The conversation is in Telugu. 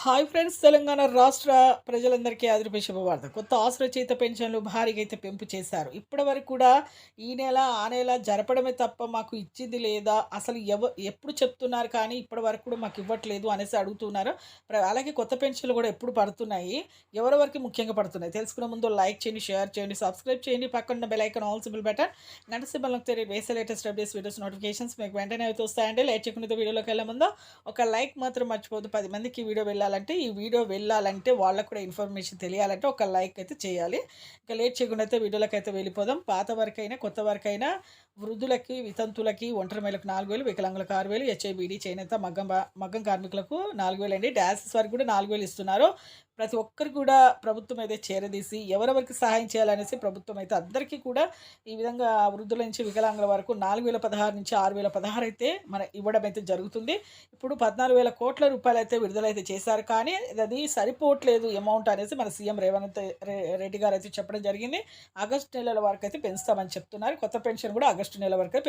హాయ్ ఫ్రెండ్స్, తెలంగాణ రాష్ట్ర ప్రజలందరికీ ఆదిరిపే శుభవార్త. కొత్త ఆశ్రయచేత పెన్షన్లు భారీగా అయితే పెంపు చేశారు. ఇప్పటివరకు కూడా ఈ నెల, ఆ నెల జరపడమే తప్ప మాకు ఇచ్చింది లేదా? అసలు ఎప్పుడు చెప్తున్నారు కానీ ఇప్పటివరకు కూడా మాకు ఇవ్వట్లేదు అనేసి అడుగుతున్నారు. అలాగే కొత్త పెన్షన్లు కూడా ఎప్పుడు పడుతున్నాయి? ఎవరెవరికి ముఖ్యంగా పడుతున్నాయి? తెలుసుకునే ముందు లైక్ చేయండి, షేర్ చేయండి, సబ్స్క్రైబ్ చేయండి. పక్కన bell icon all symbol button గంట సింబల్ నొక్కితే నేను వేసే లేటెస్ట్ అప్డేట్స్, వీడియోస్ నోటిఫికేషన్స్ మీకు వెంటనే అయితే వస్తాయండి. లేట్ చేయకుండా వీడియోలోకి వెళ్ళే ముందు ఒక లైక్ మాత్రం మర్చిపోద్దు. 10 మందికి ఈ వీడియో వెళ్ళాలంటే వాళ్ళకు కూడా ఇన్ఫర్మేషన్ తెలియాలంటే ఒక లైక్ అయితే చేయాలి. ఇక లేట్ చేయకుండా అయితే వీడియోలోకి అయితే వెళ్ళిపోదాం. పాత వరకైనా కొత్త వరకైనా వృద్ధులకి, వితంతులకి, ఒంటరి మహిళలకు 4,000, వికలాంగులకు 6,000, హెచ్ఐబీడీ, చేనేత, మగ్గం కార్మికులకు 4,000 అండి. డయాలసిస్ వారికి కూడా 4,000 ఇస్తున్నారు. ప్రతి ఒక్కరికి కూడా ప్రభుత్వం అయితే చేరదీసి ఎవరెవరికి సహాయం చేయాలనేసి ప్రభుత్వం అయితే అందరికీ కూడా ఈ విధంగా వృద్ధుల నుంచి వికలాంగుల వరకు 4,016 నుంచి 6,016 అయితే ఇవ్వడం అయితే జరుగుతుంది. ఇప్పుడు 14,000 కోట్ల రూపాయలైతే విడుదలైతే చేశారు. కానీ అది సరిపోవట్లేదు అమౌంట్ అనేసి మన సీఎం రేవంత్ రెడ్డి గారు అయితే చెప్పడం జరిగింది. ఆగస్టు నెలల వరకు అయితే పెంచుతామని చెప్తున్నారు. కొత్త పెన్షన్ కూడా ఆగస్టు నెల వరకే